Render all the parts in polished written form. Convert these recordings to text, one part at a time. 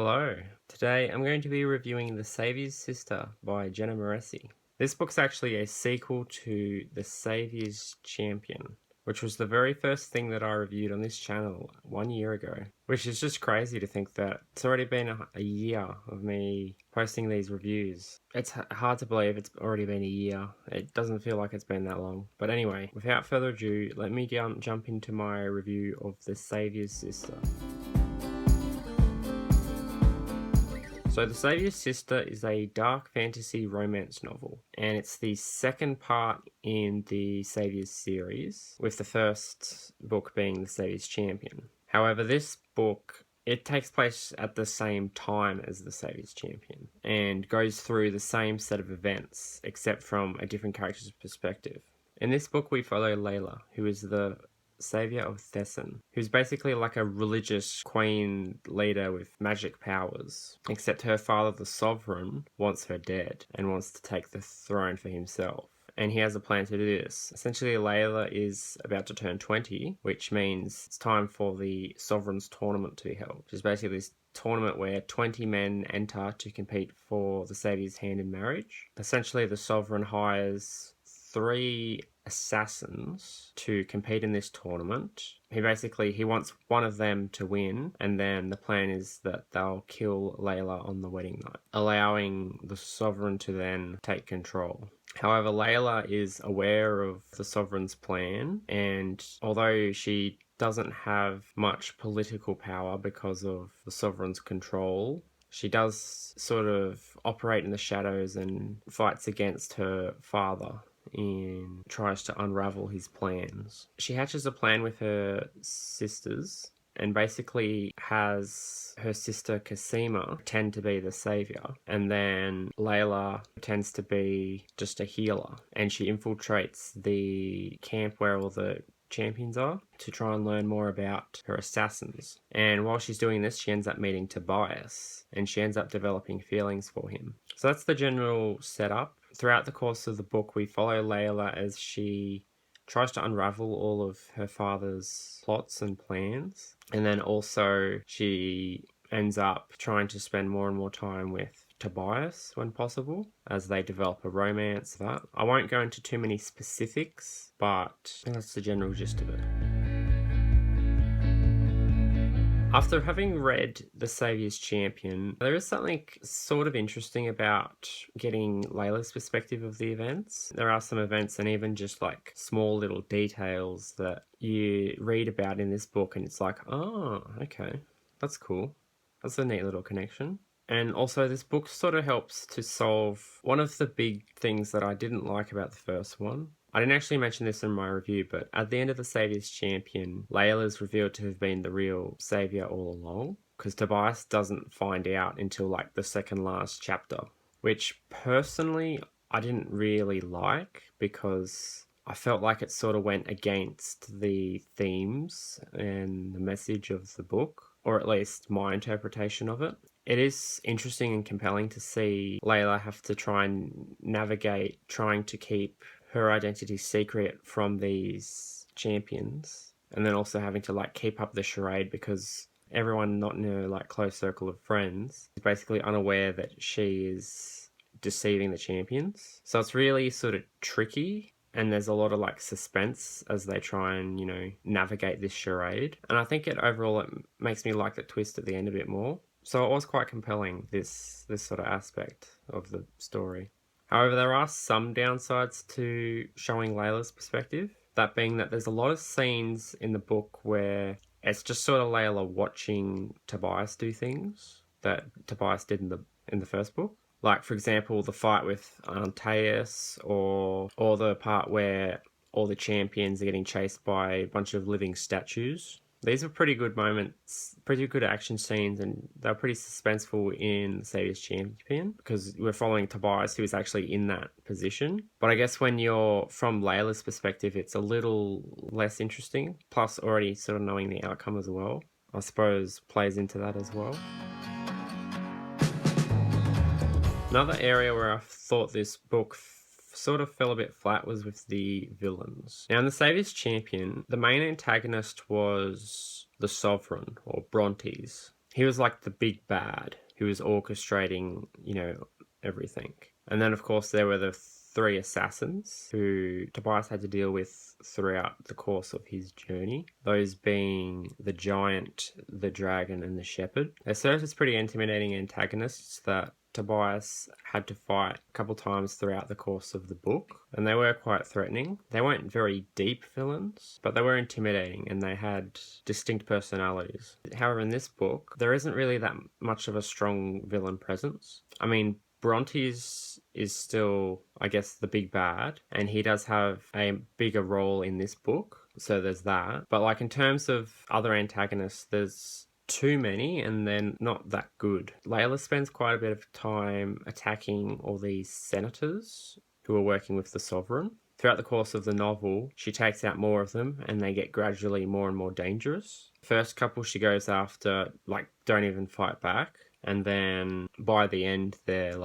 Hello. Today I'm going to be reviewing The Saviour's Sister by Jenna Moresi. This book's actually a sequel to The Saviour's Champion, which was the very first thing that I reviewed on this channel 1 year ago, which is just crazy to think that it's already been a year of me posting these reviews. It's hard to believe it's already been a year. It doesn't feel like it's been that long. But anyway, without further ado, let me jump into my review of The Saviour's Sister. So The Saviour's Sister is a dark fantasy romance novel, and it's the second part in the Saviour's series, with the first book being The Saviour's Champion. However, this book, it takes place at the same time as The Saviour's Champion, and goes through the same set of events, except from a different character's perspective. In this book, we follow Layla, who is the Savior of Thesson, who's basically like a religious queen leader with magic powers, except her father, the Sovereign, wants her dead and wants to take the throne for himself. And he has a plan to do this. Essentially, Layla is about to turn 20, which means it's time for the Sovereign's tournament to be held, which is basically this tournament where 20 men enter to compete for the Saviour's hand in marriage. Essentially, the Sovereign hires 3 assassins to compete in this tournament. He wants one of them to win, and then the plan is that they'll kill Layla on the wedding night, allowing the Sovereign to then take control. However, Layla is aware of the Sovereign's plan, and although she doesn't have much political power because of the Sovereign's control, she does sort of operate in the shadows and fights against her father and tries to unravel his plans. She hatches a plan with her sisters and basically has her sister Cosima pretend to be the savior, and then Layla pretends to be just a healer, and she infiltrates the camp where all the champions are to try and learn more about her assassins. And while she's doing this, she ends up meeting Tobias, and she ends up developing feelings for him. So that's the general setup. Throughout the course of the book, we follow Layla as she tries to unravel all of her father's plots and plans. And then also she ends up trying to spend more and more time with Tobias when possible, as they develop a romance. I won't go into too many specifics, but that's the general gist of it. After having read The Saviour's Champion, there is something sort of interesting about getting Layla's perspective of the events. There are some events and even just like small little details that you read about in this book, and it's like, oh, okay, that's cool. That's a neat little connection. And also this book sort of helps to solve one of the big things that I didn't like about the first one. I didn't actually mention this in my review, but at the end of The Saviour's Champion, Layla is revealed to have been the real savior all along, because Tobias doesn't find out until like the second last chapter, which personally I didn't really like, because I felt like it sort of went against the themes and the message of the book, or at least my interpretation of it. It is interesting and compelling to see Layla have to try and navigate trying to keep her identity secret from these champions, and then also having to like keep up the charade because everyone not in her like close circle of friends is basically unaware that she is deceiving the champions. So it's really sort of tricky, and there's a lot of like suspense as they try and, navigate this charade. And I think it makes me like the twist at the end a bit more. So it was quite compelling, this sort of aspect of the story. However, there are some downsides to showing Layla's perspective. That being that there's a lot of scenes in the book where it's just sort of Layla watching Tobias do things that Tobias did in the first book. Like, for example, the fight with Antagonists, or the part where all the champions are getting chased by a bunch of living statues. These are pretty good moments, pretty good action scenes, and they're pretty suspenseful in The Saviour's Champion because we're following Tobias, who is actually in that position. But I guess when you're from Layla's perspective, it's a little less interesting. Plus, already sort of knowing the outcome as well, I suppose, plays into that as well. Another area where I thought this book sort of fell a bit flat was with the villains. Now, in The Saviour's Champion, the main antagonist was the Sovereign, or Brontes. he was like the big bad who was orchestrating, everything. And then, of course, there were the three assassins who Tobias had to deal with throughout the course of his journey. Those being the giant, the dragon, and the shepherd. They served as pretty intimidating antagonists that Tobias had to fight a couple times throughout the course of the book, and they were quite threatening. They weren't very deep villains, but they were intimidating and they had distinct personalities. However, in this book, there isn't really that much of a strong villain presence. I mean, Brontes is still, I guess, the big bad, and he does have a bigger role in this book, so there's that. But like in terms of other antagonists, there's too many and they're not that good. Layla spends quite a bit of time attacking all these senators who are working with the Sovereign. Throughout the course of the novel, she takes out more of them and they get gradually more and more dangerous. First couple she goes after, don't even fight back. And then by the end, they're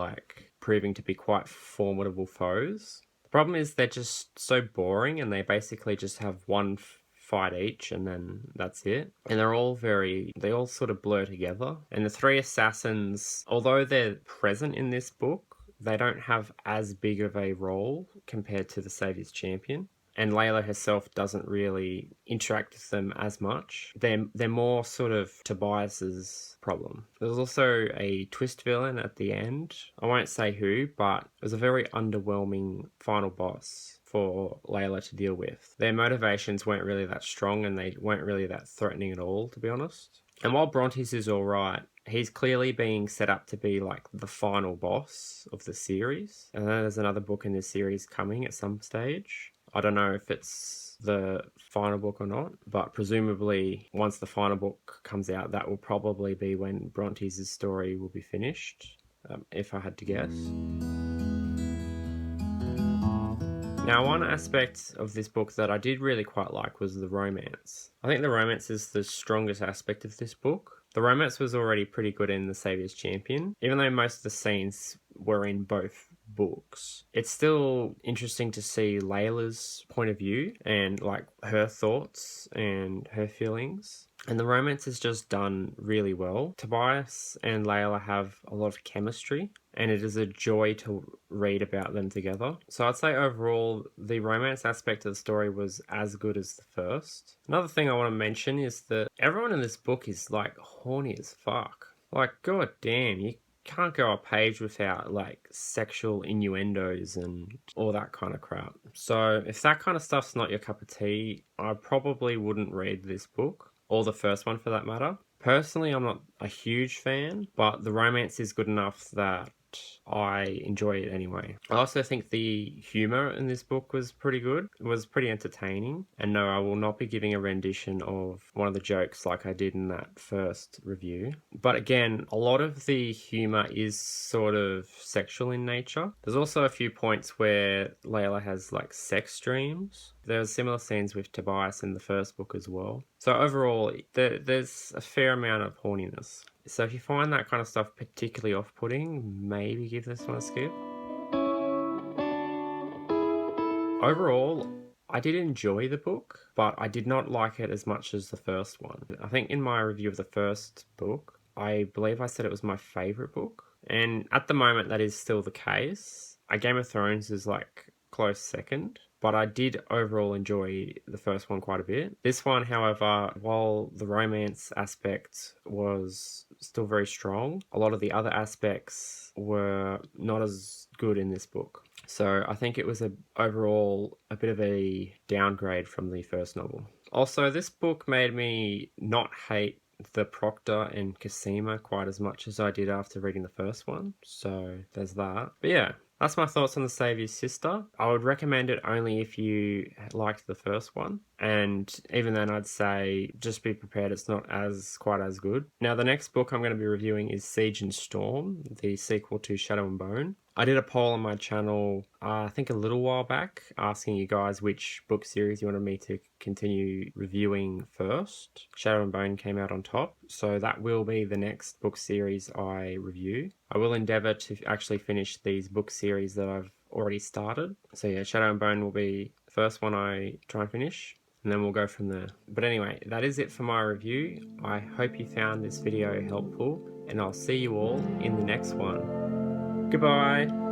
proving to be quite formidable foes. The problem is they're just so boring and they basically just have one fight each and then that's it. And they all sort of blur together. And the three assassins, although they're present in this book, they don't have as big of a role compared to the Saviour's Champion. And Layla herself doesn't really interact with them as much. They're more sort of Tobias's problem. There's also a twist villain at the end. I won't say who, but it was a very underwhelming final boss for Layla to deal with. Their motivations weren't really that strong and they weren't really that threatening at all, to be honest. And while Brontes is alright, he's clearly being set up to be the final boss of the series. And then there's another book in this series coming at some stage. I don't know if it's the final book or not, but presumably once the final book comes out, that will probably be when Brontes' story will be finished, if I had to guess. Now, one aspect of this book that I did really quite like was the romance. I think the romance is the strongest aspect of this book. The romance was already pretty good in The Saviour's Champion, even though most of the scenes were in both books. It's still interesting to see Layla's point of view and her thoughts and her feelings. And the romance is just done really well. Tobias and Layla have a lot of chemistry and it is a joy to read about them together. So I'd say overall, the romance aspect of the story was as good as the first. Another thing I want to mention is that everyone in this book is horny as fuck. God damn, you can't go a page without sexual innuendos and all that kind of crap. So if that kind of stuff's not your cup of tea, I probably wouldn't read this book, or the first one for that matter. Personally, I'm not a huge fan, but the romance is good enough that I enjoy it anyway. I also think the humour in this book was pretty good. It was pretty entertaining. And no, I will not be giving a rendition of one of the jokes like I did in that first review. But again, a lot of the humour is sort of sexual in nature. There's also a few points where Layla has sex dreams. There's similar scenes with Tobias in the first book as well. So overall, there's a fair amount of horniness. So if you find that kind of stuff particularly off-putting, maybe give this one a skip. Overall, I did enjoy the book, but I did not like it as much as the first one. I think in my review of the first book, I believe I said it was my favourite book. And at the moment, that is still the case. Game of Thrones is close second. But I did overall enjoy the first one quite a bit. This one, however, while the romance aspect was still very strong, a lot of the other aspects were not as good in this book. So I think it was overall a bit of a downgrade from the first novel. Also, this book made me not hate the Proctor and Cosima quite as much as I did after reading the first one. So there's that. But yeah, that's my thoughts on The Saviour's Sister. I would recommend it only if you liked the first one. And even then, I'd say just be prepared. It's not quite as good. Now, the next book I'm going to be reviewing is Siege and Storm, the sequel to Shadow and Bone. I did a poll on my channel, I think a little while back, asking you guys which book series you wanted me to continue reviewing first. Shadow and Bone came out on top, so that will be the next book series I review. I will endeavour to actually finish these book series that I've already started. So yeah, Shadow and Bone will be the first one I try and finish. and then we'll go from there. But anyway, that is it for my review. I hope you found this video helpful, and I'll see you all in the next one. Goodbye.